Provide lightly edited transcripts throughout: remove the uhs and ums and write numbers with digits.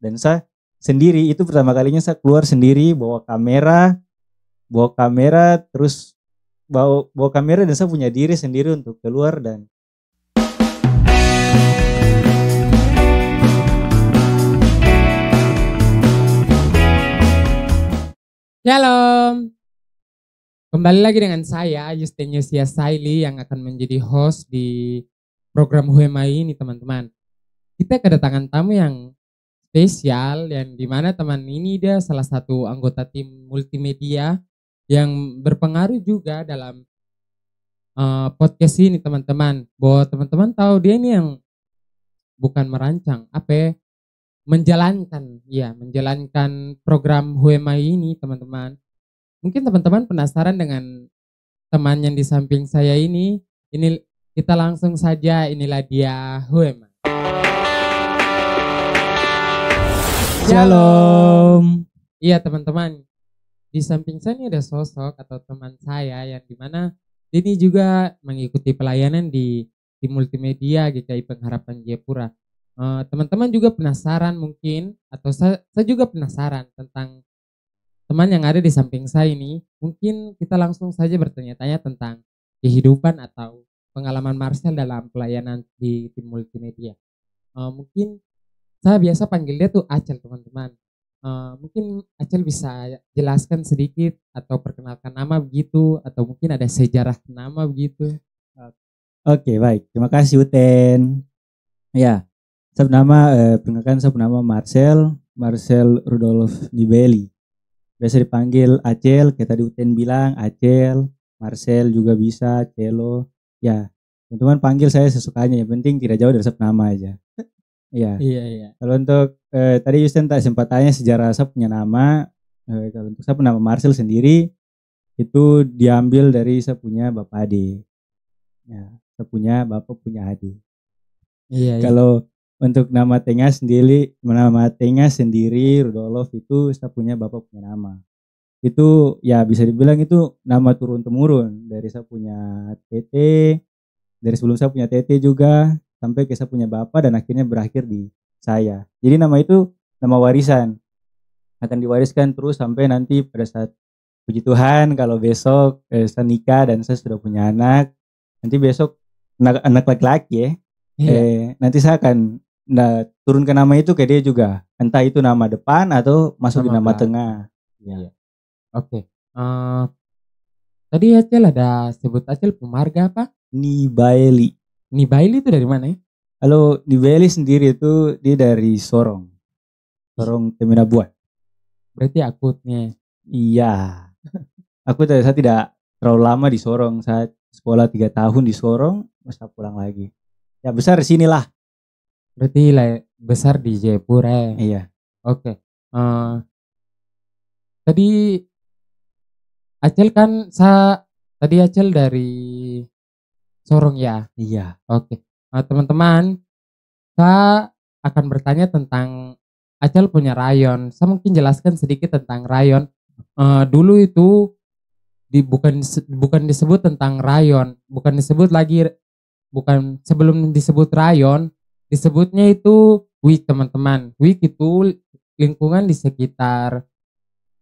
dan saya sendiri. Itu pertama kalinya saya keluar sendiri bawa kamera terus bawa kamera dan saya punya diri sendiri untuk keluar. Dan Shalom, kembali lagi dengan saya Yustinius Saili yang akan menjadi host di program HUMAI ini teman-teman. Kita kedatangan tamu yang spesial yang dimana teman ini dia salah satu anggota tim multimedia yang berpengaruh juga dalam podcast ini teman-teman. Bahwa teman-teman tahu dia ini yang bukan merancang, menjalankan program HUMAI ini teman-teman. Mungkin teman-teman penasaran dengan teman yang di samping saya ini kita langsung saja, inilah dia HUMAI. Shalom. Iya teman-teman, di samping saya ini ada sosok atau teman saya yang dimana ini juga mengikuti pelayanan di multimedia GKI Pengharapan Jayapura. Teman-teman juga penasaran mungkin, atau saya juga penasaran tentang teman yang ada di samping saya ini. Mungkin kita langsung saja bertanya-tanya tentang kehidupan atau pengalaman Marcel dalam pelayanan di tim multimedia. Mungkin saya biasa panggil dia tuh Acel teman-teman. Mungkin Acel bisa jelaskan sedikit atau perkenalkan nama begitu, atau mungkin ada sejarah nama begitu. Oke, baik. Terima kasih Uten. Ya. Saya bernama Marcel Rudolf Nibeli. Biasa dipanggil Acel, kayak tadi Uten bilang Acel, Marcel juga bisa, Celo. Ya, teman-teman panggil saya sesukanya, yang penting tidak jauh dari nama aja. Ya. Iya. Kalau untuk tadi Yusten tak sempat tanya sejarah saya punya nama. Kalau untuk saya punya nama Marcel sendiri itu diambil dari saya punya bapak adik. Ya, saya punya bapak punya adik. Iya. Kalau untuk nama tengah sendiri Rudolf itu saya punya bapak punya nama. Itu ya bisa dibilang itu nama turun temurun dari saya punya tete, dari sebelum saya punya tete juga sampai ke saya punya bapak dan akhirnya berakhir di saya. Jadi nama itu nama warisan, akan diwariskan terus sampai nanti pada saat puji Tuhan kalau besok saya nikah dan saya sudah punya anak, nanti besok anak laki-laki ya. Iya. Nanti saya akan turunkan nama itu ke dia juga, entah itu nama depan atau masuk di nama tengah. Iya. Oke. Tadi Acel ada sebut Acel pemarga apa? Nibaeli Nibaeli itu dari mana ya? Kalau Nibaeli sendiri itu dia dari Sorong Teminabuan. Berarti akutnya. Iya. Saya tidak terlalu lama di Sorong, saya sekolah 3 tahun di Sorong, masa pulang lagi. Ya besar di sinilah. Berarti besar di Jayapura. Iya. Oke. Tadi Acel dari Sorong ya. Iya. Oke. Teman-teman, saya akan bertanya tentang Acel punya rayon. Saya mungkin jelaskan sedikit tentang rayon. Dulu itu bukan disebut tentang rayon, bukan sebelum disebut rayon, disebutnya itu WIK teman-teman. WIK itu lingkungan di sekitar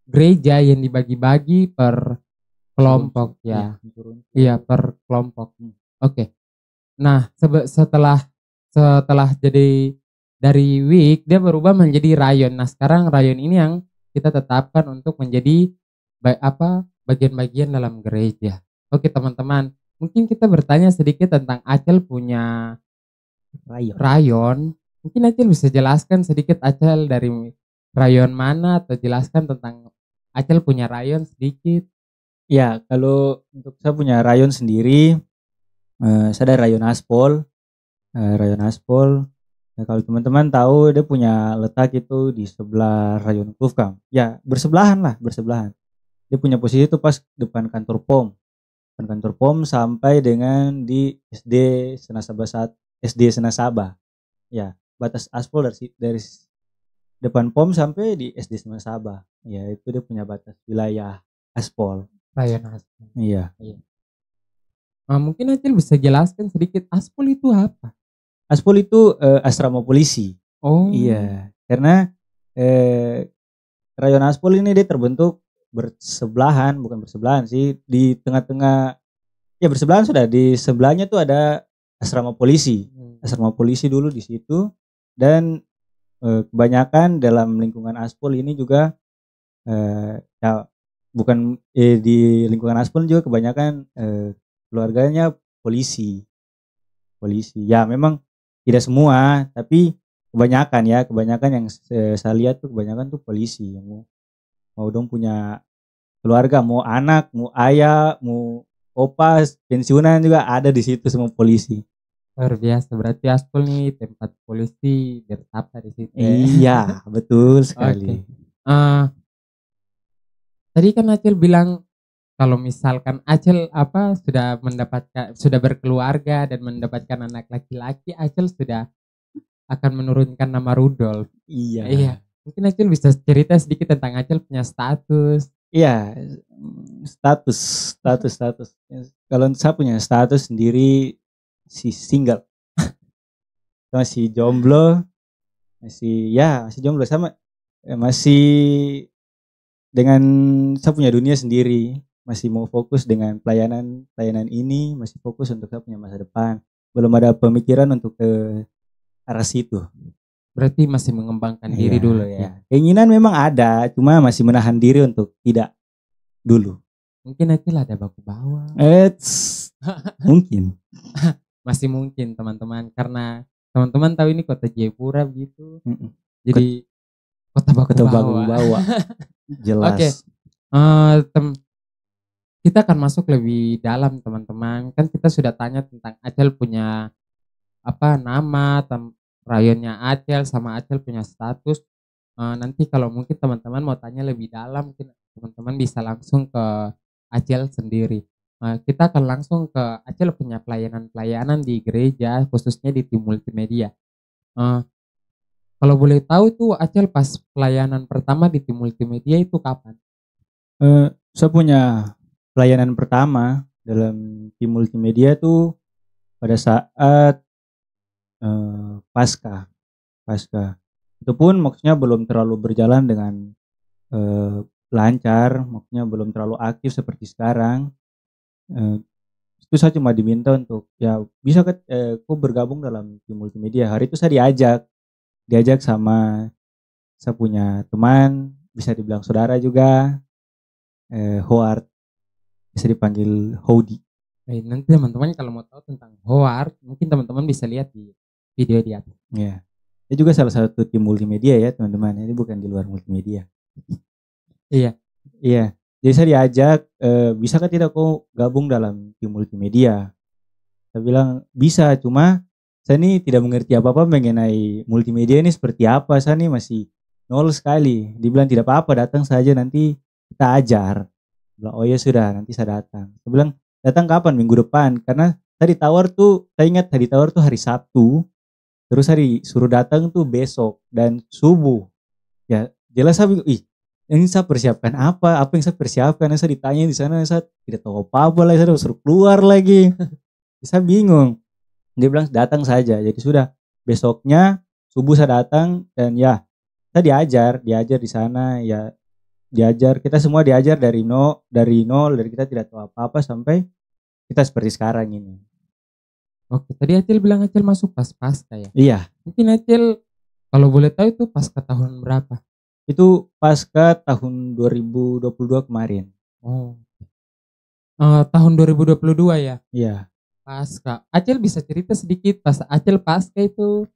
gereja yang dibagi-bagi per kelompok ya. Iya, per kelompok. Oke. Nah, setelah jadi dari WIK dia berubah menjadi rayon. Nah, sekarang rayon ini yang kita tetapkan untuk menjadi bagian-bagian dalam gereja. Oke, teman-teman. Mungkin kita bertanya sedikit tentang Acel punya rayon. Mungkin Acel bisa jelaskan sedikit Acel dari rayon mana, atau jelaskan tentang Acel punya rayon sedikit. Ya, kalau untuk saya punya rayon sendiri, saya dari rayon Aspol. Nah, kalau teman-teman tahu dia punya letak itu di sebelah rayon Klufkam. Ya, bersebelahan. Dia punya posisi itu pas depan kantor POM sampai dengan di SD Senasaba. Ya, batas Aspol dari depan POM sampai di SD Senasaba. Ya, itu dia punya batas wilayah Aspol. Rayon Aspol. Iya. Mungkin Acel bisa jelaskan sedikit Aspol itu apa? Aspol itu asrama polisi. Oh. Iya, karena Rayon Aspol ini dia terbentuk bersebelahan, bukan bersebelahan sih, di tengah-tengah, ya bersebelahan sudah, di sebelahnya tuh ada asrama polisi. Asrama polisi dulu di situ, dan kebanyakan dalam lingkungan Aspol ini juga ya bukan di lingkungan Aspol juga kebanyakan keluarganya polisi. Ya memang tidak semua, tapi kebanyakan yang saya lihat tuh kebanyakan tuh polisi yang mau dong punya keluarga, mau anak, mau ayah, mau opa pensiunan juga ada di situ semua polisi. Luar biasa, berarti Aspol nih tempat polisi bertapa di situ. Iya, betul Oke. sekali. Tadi kan Acil bilang kalau misalkan Acil sudah berkeluarga dan mendapatkan anak laki-laki, Acil sudah akan menurunkan nama Rudolf. Iya. Mungkin Acil bisa cerita sedikit tentang Acil punya status. Iya, status. Kalau saya punya status sendiri si single, masih jomblo, masih jomblo sama, masih dengan saya punya dunia sendiri, masih mau fokus dengan pelayanan ini, masih fokus untuk saya punya masa depan, belum ada pemikiran untuk ke arah situ. Berarti masih mengembangkan diri dulu ya. Keinginan memang ada, cuma masih menahan diri untuk tidak dulu. Mungkin Acil ada baku bawah. Mungkin. Masih mungkin teman-teman, karena teman-teman tahu ini kota Jayapura gitu. Jadi kota baku bawah. Jelas. Oke. Kita akan masuk lebih dalam teman-teman. Kan kita sudah tanya tentang Acil punya nama, rayonnya Acil, sama Acil punya status. Nanti kalau mungkin teman-teman mau tanya lebih dalam, mungkin teman-teman bisa langsung ke Acil sendiri. Kita akan langsung ke Acil punya pelayanan di gereja, khususnya di tim multimedia. Kalau boleh tahu tuh Acil pas pelayanan pertama di tim multimedia itu kapan? Saya punya pelayanan pertama dalam tim multimedia tuh pada saat pasca. Itu pun maksudnya belum terlalu berjalan dengan lancar, maksudnya belum terlalu aktif seperti sekarang. Itu saya cuma diminta untuk bisa kok bergabung dalam tim multimedia. Hari itu saya diajak sama saya punya teman, bisa dibilang saudara juga, Howard, bisa dipanggil Howdy. Nanti teman-teman kalau mau tahu tentang Howard, mungkin teman-teman bisa lihat di video di atas. Iya. Dia juga salah satu tim multimedia ya teman-teman. Ini bukan di luar multimedia. Iya. Jadi saya diajak, bisakah tidak kau gabung dalam tim multimedia? Saya bilang bisa, cuma saya ini tidak mengerti apa-apa mengenai multimedia ini seperti apa. Saya ini masih nol sekali. Dibilang tidak apa-apa, datang saja nanti kita ajar. Bilang oh ya sudah, nanti saya datang. Saya bilang datang kapan? Minggu depan. Karena saya ingat tadi ditawar tuh hari Sabtu. Terus hari suruh datang tuh besok dan subuh. Ya jelas saya bingung, ini saya persiapkan apa yang saya persiapkan. Saya ditanya di sana, saya tidak tahu apa-apa lagi, saya suruh keluar lagi. Saya bingung. Dia bilang datang saja. Jadi sudah besoknya subuh saya datang, dan saya diajar di sana, kita semua diajar dari nol, dari kita tidak tahu apa-apa sampai kita seperti sekarang ini. Oke, tadi Acil bilang Acil masuk pas pasca ya? Iya. Mungkin Acil kalau boleh tahu itu pasca tahun berapa? Itu pasca tahun 2022 kemarin. Tahun 2022 ya? Iya. Pasca. Acil bisa cerita sedikit pas Acil pasca itu?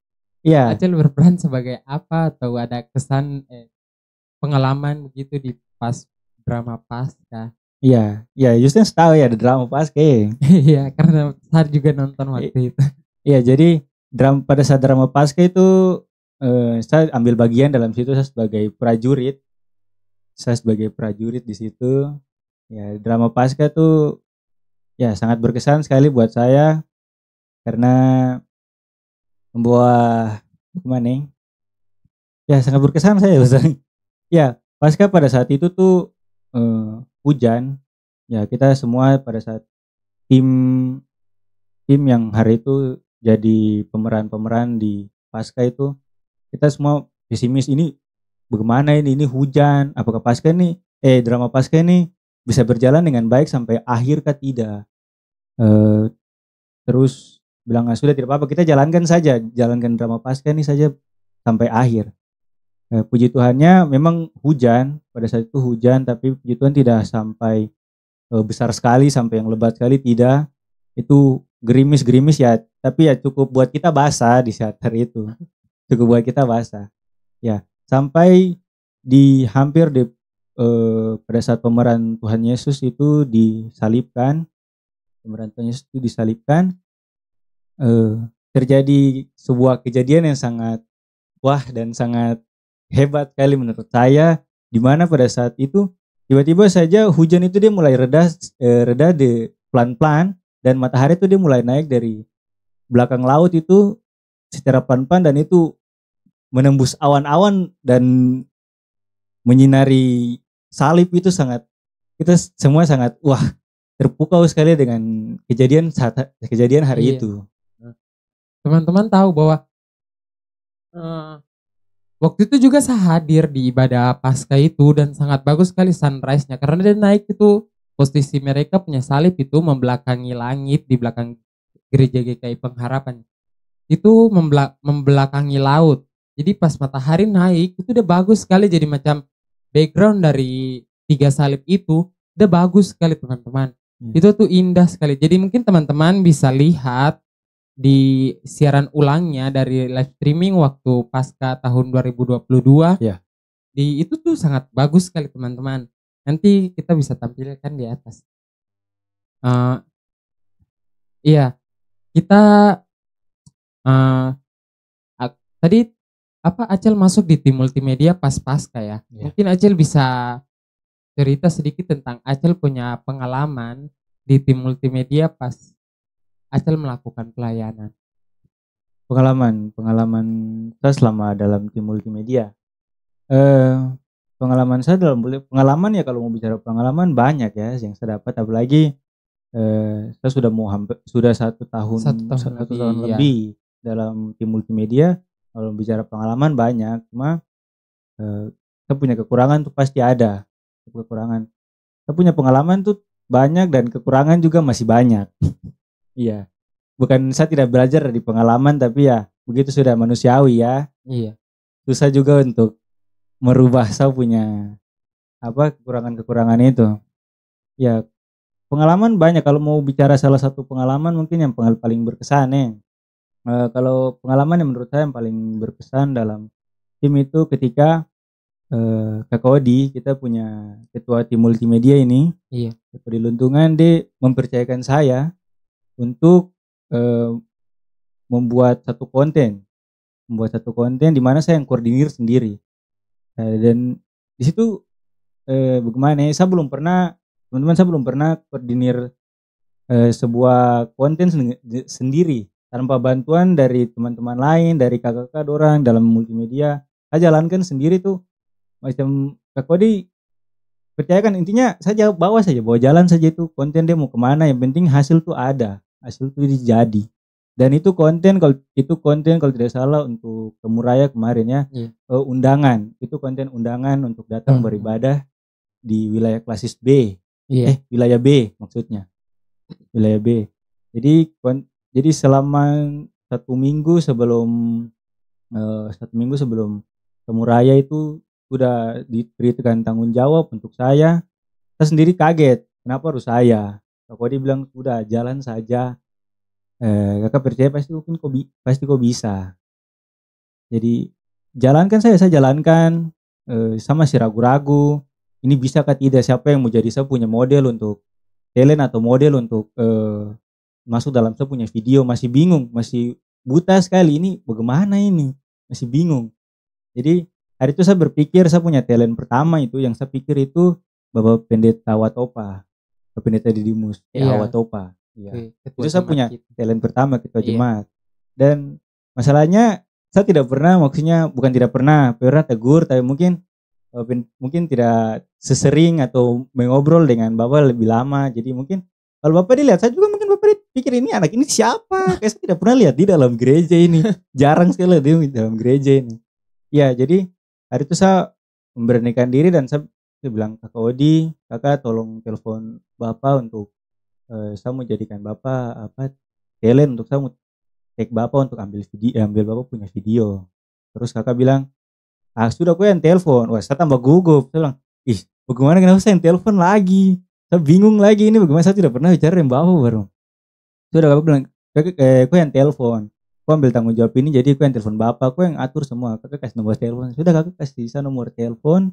Iya. Acil berperan sebagai apa, atau ada kesan pengalaman begitu di pas drama pasca? Iya, Justin tahu ya ada drama pasca. Iya, karena saya juga nonton waktu itu. Iya, jadi pada saat drama pasca itu saya ambil bagian dalam situ. Saya sebagai prajurit di situ. Ya, drama pasca tuh sangat berkesan sekali buat saya karena membawa sangat berkesan saya. Ya, pasca pada saat itu tuh hujan. Ya, kita semua pada saat tim yang hari itu jadi pemeran di pasca itu, kita semua pesimis, ini bagaimana ini hujan, apakah Paskah ini drama Paskah ini bisa berjalan dengan baik sampai akhir kah tidak. Terus bilang sudah tidak apa-apa, kita jalankan drama Paskah ini saja sampai akhir. Puji Tuhannya memang hujan, pada saat itu hujan, tapi puji Tuhan tidak sampai besar sekali sampai yang lebat sekali, tidak. Itu gerimis-gerimis ya, tapi ya cukup buat kita basah di saat hari itu. Cukup buat kita basah. Ya, sampai di hampir di pada saat pemeran Tuhan Yesus itu disalibkan, pemeran Tuhan Yesus itu disalibkan, terjadi sebuah kejadian yang sangat wah dan sangat hebat kali menurut saya, di mana pada saat itu tiba-tiba saja hujan itu dia mulai reda di pelan-pelan, dan matahari itu dia mulai naik dari belakang laut itu secara pelan-pelan, dan itu menembus awan-awan dan menyinari salib. Itu sangat, kita semua sangat wah, terpukau sekali dengan kejadian hari itu. Teman-teman tahu bahwa waktu itu juga saya hadir di ibadah Paskah itu, dan sangat bagus sekali sunrise-nya karena dia naik itu, posisi mereka punya salib itu membelakangi langit di belakang gereja GKI Pengharapan. Itu membelakangi laut. Jadi pas matahari naik itu udah bagus sekali, jadi macam background dari 3 salib itu udah bagus sekali teman-teman. Itu tuh indah sekali. Jadi mungkin teman-teman bisa lihat di siaran ulangnya dari live streaming waktu Paskah tahun 2022. Ya. Di itu tuh sangat bagus sekali teman-teman. Nanti kita bisa tampilkan di atas. Iya, kita tadi Acel masuk di tim multimedia pas Paskah ya. Mungkin Acel bisa cerita sedikit tentang Acel punya pengalaman di tim multimedia pas Acel melakukan pelayanan. Pengalaman saya selama dalam tim multimedia. Pengalaman saya dalam pengalaman ya, kalau mau bicara pengalaman banyak ya yang saya dapat, apalagi saya sudah 1 tahun lebih dalam tim multimedia. Kalau bicara pengalaman banyak, cuma saya punya kekurangan tuh pasti ada kekurangan. Saya punya pengalaman tuh banyak dan kekurangan juga masih banyak. Iya, bukan saya tidak belajar dari pengalaman, tapi ya begitu sudah manusiawi ya. Iya. Susah juga untuk merubah saya punya kekurangan itu. Ya, pengalaman banyak. Kalau mau bicara salah satu pengalaman mungkin yang paling berkesan ya. Kalau pengalaman yang menurut saya yang paling berkesan dalam tim itu ketika Kak Odi, kita punya ketua tim multimedia ini. Iya. Di Luntungan, dia mempercayakan saya untuk membuat satu konten di mana saya yang koordinir sendiri. Dan di situ bagaimana? Saya belum pernah koordinir sebuah konten sendiri tanpa bantuan dari teman-teman lain, dari kakak-kakak orang dalam multimedia. Saya jalankan sendiri tuh, macam Kak Odi percayakan, intinya saya bawa jalan saja itu konten, dia mau kemana, yang penting hasil tuh ada, hasil tuh jadi. Dan itu konten kalau tidak salah untuk Kemuraya kemarin ya, undangan, itu konten undangan untuk datang beribadah di wilayah klasis B. Wilayah B maksudnya, wilayah B. Jadi selama 1 minggu sebelum Kemuraya itu sudah diberikan tanggung jawab untuk saya sendiri kaget, kenapa harus saya? Kak Odi bilang sudah jalan saja, kakak percaya pasti kok bisa. Jadi jalankan, saya jalankan, sama masih ragu-ragu ini bisa kah tidak, siapa yang mau jadi saya punya model untuk talent atau model untuk masuk dalam saya punya video. Masih bingung, masih buta sekali, ini bagaimana ini, masih bingung. Jadi hari itu saya berpikir, saya punya talent pertama itu yang saya pikir itu Bapak Pendeta Watopa, Bapak Pendeta Didimus Watopa. Iya. Itu saya punya talent pertama, ketua jemaat. Dan masalahnya saya tidak pernah, maksudnya bukan tidak pernah tegur, tapi mungkin tidak sesering atau mengobrol dengan Bapak lebih lama. Jadi mungkin kalau Bapak dilihat saya juga, mungkin Bapak pikir ini anak ini siapa? Kayak saya tidak pernah lihat di dalam gereja ini. Jarang sekali dia di dalam gereja ini. Ya, jadi hari itu saya memberanikan diri dan saya bilang, Kakak Odi, kakak tolong telepon bapak untuk saya mau jadikan bapak talent untuk saya mau take bapak untuk ambil video, ambil bapak punya video. Terus kakak bilang, sudah aku yang telepon. Wah, saya tambah gugup. Saya bilang, ih, bagaimana kenapa saya yang telepon lagi? Saya bingung lagi ini bagaimana, saya tidak pernah bicara dengan bapak baru. Sudah kakak bilang, aku yang telepon. Aku ambil tanggung jawab ini, jadi aku yang telepon bapak, aku yang atur semua. Kakak kasih nomor telepon. Sudah kakak kasih saya nomor telepon.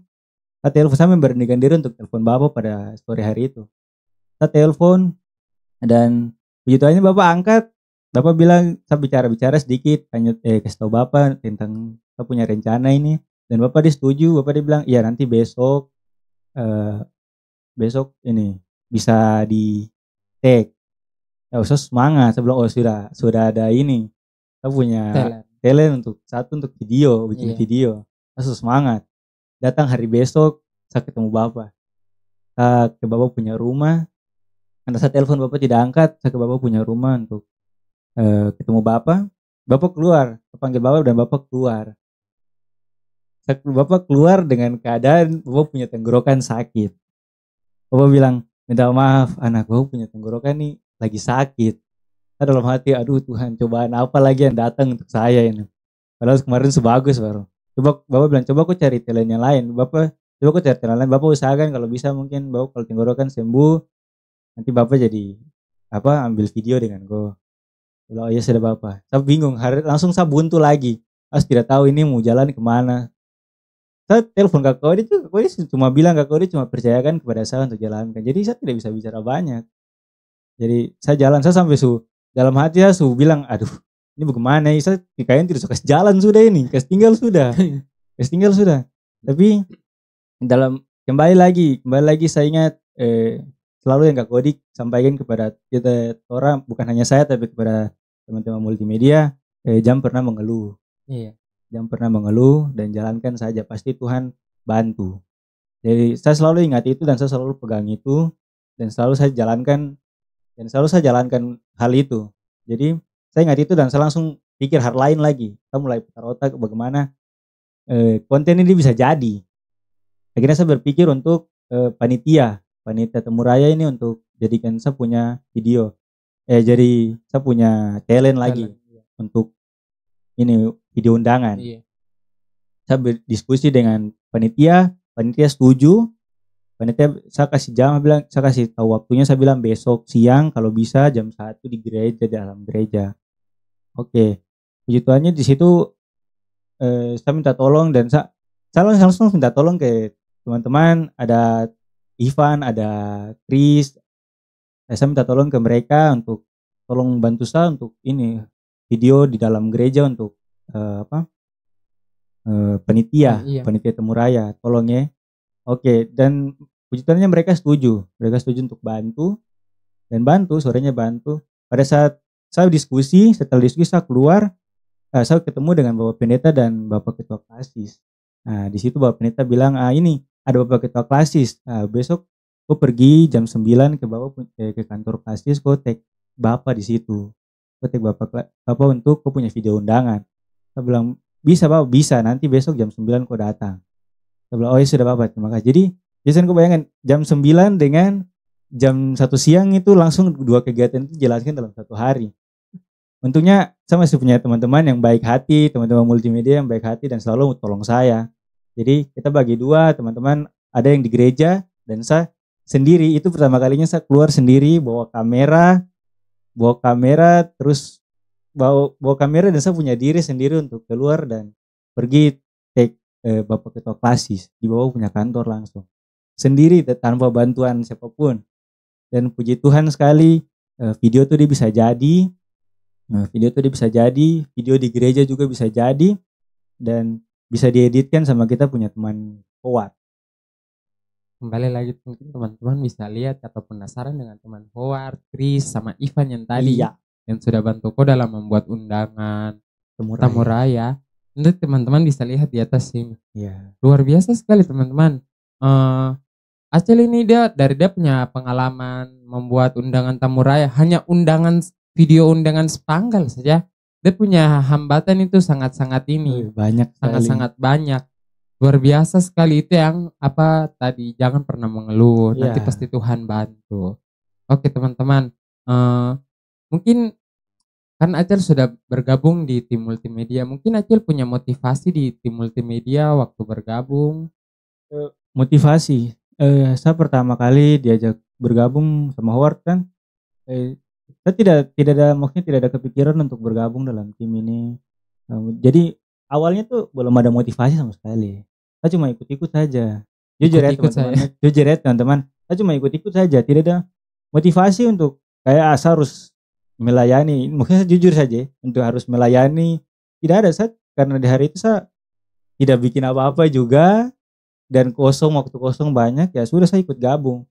Saya telepon, saya memberanikan diri untuk telepon bapak pada sore hari itu. Saya telepon dan puji Tuhannya bapak angkat. Bapak bilang, saya bicara sedikit, hanya kasih tahu bapak tentang saya punya rencana ini. Dan bapak dia setuju, bapak dia bilang, iya nanti besok besok ini bisa di take. Ya usah semangat, saya bilang, oh sudah ada ini, saya punya talent untuk video, bikin video. Saya semangat. Datang hari besok, saya ketemu bapak. Saya ke bapak punya rumah. Karena saya telepon bapak tidak angkat, saya ke bapak punya rumah untuk ketemu bapak. Bapak keluar, saya panggil bapak dan bapak keluar. Bapak keluar dengan keadaan bapak punya tenggorokan sakit. Bapak bilang, minta maaf anak, bapak punya tenggorokan nih lagi sakit. Saya dalam hati, aduh Tuhan, cobaan apa lagi yang datang untuk saya ini. Padahal kemarin sebagus baru. Bapak bilang, coba aku cari talent yang lain. Coba aku cari talent lain. Bapak usahakan kalau bisa, mungkin bapak kalau tenggorokan sembuh, nanti bapak jadi ambil video dengan gue. Oh iya sudah bapak. Saya bingung, langsung saya buntu lagi. Saya tidak tahu ini mau jalan kemana. Saya telepon Kakak Odi itu, Kakak Odi cuma bilang, Kakak Odi cuma percayakan kepada saya untuk jalankan. Jadi saya tidak bisa bicara banyak. Jadi saya jalan, saya sampai dalam hati saya bilang, aduh ini bagaimana ya, saya kayaknya tidak suka jalan sudah ini, kasih tinggal sudah. Tapi kembali lagi saya ingat selalu yang Kakak Odi sampaikan kepada kita orang, bukan hanya saya tapi kepada teman-teman multimedia, jangan pernah mengeluh. Iya. Jangan pernah mengeluh dan jalankan saja, pasti Tuhan bantu. Jadi saya selalu ingat itu dan saya selalu pegang itu dan selalu saya jalankan hal itu. Jadi saya ingat itu dan saya langsung pikir hal lain lagi. Saya mulai putar otak bagaimana konten ini bisa jadi. Akhirnya saya berpikir untuk panitia Temu Raya ini untuk jadikan saya punya video. Jadi saya punya talent lagi untuk ini video undangan. Iya. Saya berdiskusi dengan panitia setuju. Panitia saya kasih saya kasih tahu waktunya, saya bilang besok siang kalau bisa jam 1 di gereja, dalam gereja. Oke. Puji Tuhannya di situ saya minta tolong dan saya langsung minta tolong ke teman-teman, ada Ivan, ada Chris. Saya minta tolong ke mereka untuk tolong bantu saya untuk ini video di dalam gereja untuk panitia Temu Raya, tolong ya. Oke, dan puji Tuhannya mereka setuju untuk bantu sorenya bantu. Pada saat saya diskusi, setelah diskusi saya keluar, saya ketemu dengan Bapak Pendeta dan Bapak Ketua Klasis. Nah di situ Bapak Pendeta bilang, ini ada Bapak Ketua Klasis, besok kau pergi jam 9 ke kantor Klasis, kau take Bapak di situ. Ketik bapak untuk kau punya video undangan. Saya bilang, bisa Bapak, bisa, nanti besok jam 9 kau datang. Saya bilang, oh ya sudah Bapak, terima kasih. Jadi biasanya kau bayangkan jam 9 dengan jam 1 siang itu langsung 2 kegiatan itu jelaskan dalam 1 hari. Untungnya saya masih punya teman-teman yang baik hati, teman-teman multimedia yang baik hati dan selalu tolong saya. Jadi kita bagi 2, teman-teman ada yang di gereja dan saya sendiri. Itu pertama kalinya saya keluar sendiri bawa kamera terus bawa kamera dan saya punya diri sendiri untuk keluar dan pergi take Bapak Ketua Klasis di bawah punya kantor langsung sendiri tanpa bantuan siapapun. Dan puji Tuhan sekali video tuh dia bisa jadi, video di gereja juga bisa jadi dan bisa dieditkan sama kita punya teman Howard. Kembali lagi mungkin teman-teman bisa lihat atau penasaran dengan teman Howard, Chris, sama Ivan yang tadi yang sudah bantu kau dalam membuat undangan Temu Raya. Nanti teman-teman bisa lihat di atas sini. Luar biasa sekali teman-teman. Acel ini dia punya pengalaman membuat undangan Temu Raya, hanya video undangan sepanggal saja. Dia punya hambatan itu sangat-sangat ini, banyak, sangat-sangat banyak. luar biasa sekali itu yang apa tadi, jangan pernah mengeluh, nanti Iya. pasti Tuhan bantu. Oke teman-teman, mungkin kan Acel sudah bergabung di tim multimedia, mungkin Acel punya motivasi di tim multimedia waktu bergabung. Motivasi, saya pertama kali diajak bergabung sama Howard kan, saya tidak ada, maksudnya tidak ada kepikiran untuk bergabung dalam tim ini. Jadi awalnya tuh belum ada motivasi sama sekali. Saya cuma ikut-ikut saja. Jujur ya Ikut-ikut teman-teman, saya. jujur ya teman-teman, saya cuma ikut-ikut saja, tidak ada motivasi untuk kayak saya harus melayani. Maksudnya jujur saja untuk harus melayani, tidak ada. Saya karena di hari itu saya tidak bikin apa-apa juga dan kosong, waktu kosong banyak, ya sudah saya ikut gabung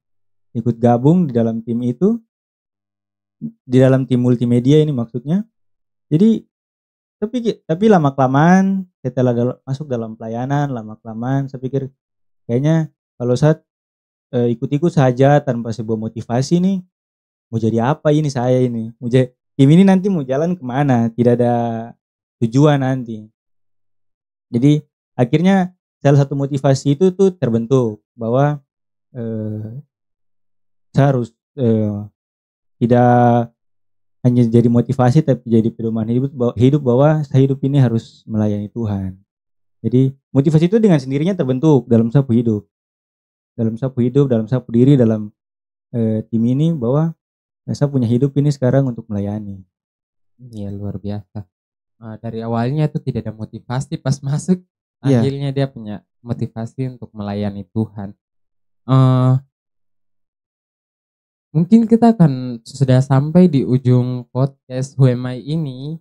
di dalam tim itu, di dalam tim multimedia ini maksudnya. Jadi tapi lama kelamaan setelah masuk dalam pelayanan, lama kelamaan saya pikir kayaknya kalau saya ikut-ikut saja tanpa sebuah motivasi nih, mau jadi apa ini saya ini, tim ini nanti mau jalan kemana, tidak ada tujuan nanti. Jadi akhirnya salah satu motivasi itu tuh terbentuk bahwa saya harus tidak hanya jadi motivasi tapi jadi pedoman hidup bahwa saya hidup ini harus melayani Tuhan. Jadi motivasi itu dengan sendirinya terbentuk dalam sapu hidup, dalam sapu diri, dalam tim ini bahwa saya punya hidup ini sekarang untuk melayani. Iya luar biasa. Dari awalnya itu tidak ada motivasi, pas masuk Iya. akhirnya dia punya motivasi untuk melayani Tuhan. Mungkin kita akan sudah sampai di ujung podcast Who Am I ini.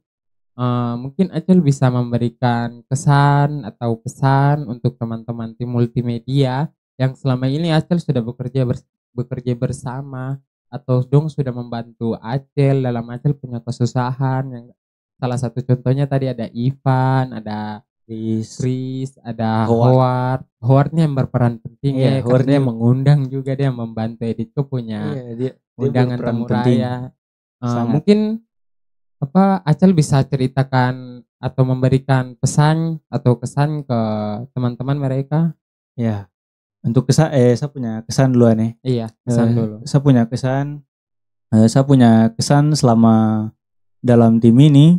Mungkin Acel bisa memberikan kesan atau pesan untuk teman-teman tim multimedia yang selama ini Acel sudah bekerja bersama atau dong sudah membantu Acel dalam Acel punya kesusahan. Yang salah satu contohnya tadi ada Ivan, ada Chris, ada Howard. Howardnya yang berperan penting ya, karena dia mengundang juga, dia membantu Editku punya undangan tamu raya. Mungkin apa Acel bisa ceritakan atau memberikan pesan atau kesan ke teman-teman mereka? Ya, untuk kesan, saya punya kesan duluan nih. Iya, kesan dulu. Saya punya kesan selama dalam tim ini.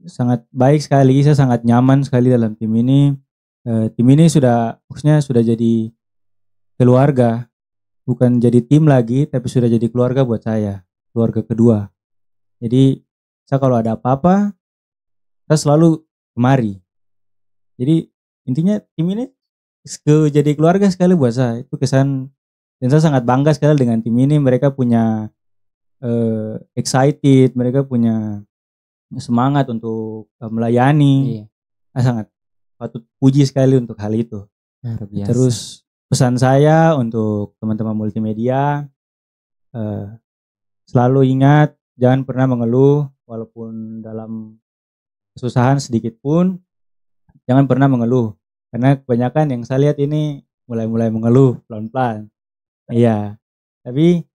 Sangat baik sekali, saya sangat nyaman sekali dalam tim ini. Tim ini maksudnya sudah jadi keluarga, bukan jadi tim lagi, tapi sudah jadi keluarga buat saya, keluarga kedua. Jadi saya kalau ada apa-apa, saya selalu kemari. Jadi intinya tim ini jadi keluarga sekali buat saya, itu kesan. Dan saya sangat bangga sekali dengan tim ini. Mereka punya excited, mereka punya semangat untuk melayani. Iya. Sangat patut puji sekali untuk hal itu. Biasa. Terus pesan saya untuk teman-teman multimedia, selalu ingat jangan pernah mengeluh, walaupun dalam kesusahan sedikit pun jangan pernah mengeluh, karena kebanyakan yang saya lihat ini mulai mengeluh pelan-pelan. Iya, tapi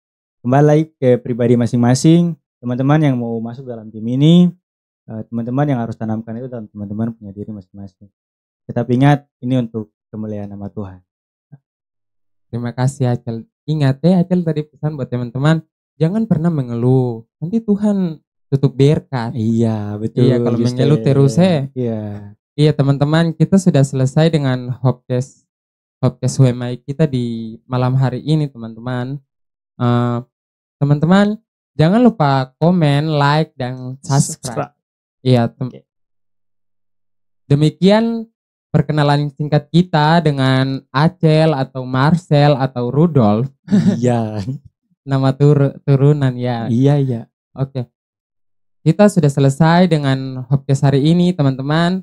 kembali lagi ke pribadi masing-masing. Teman-teman yang mau masuk dalam tim ini, teman-teman yang harus tanamkan itu dalam teman-teman punya diri masing-masing. Tetap ingat ini untuk kemuliaan nama Tuhan. Terima kasih Acel. Ingat ya Acel tadi pesan buat teman-teman, jangan pernah mengeluh, nanti Tuhan tutup berkat. Iya betul. Iya, kalau mengeluh terus Iya. Iya teman-teman, kita sudah selesai dengan Hopcast WMI kita di malam hari ini teman-teman. Teman-teman jangan lupa komen, like, dan subscribe. Iya, demikian perkenalan singkat kita dengan Acel atau Marcel atau Rudolf. Iya. Nama turunan ya. Iya. Oke. Kita sudah selesai dengan Hopcast hari ini teman-teman.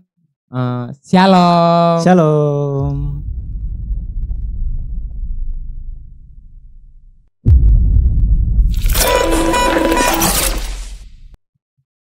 Shalom. Shalom.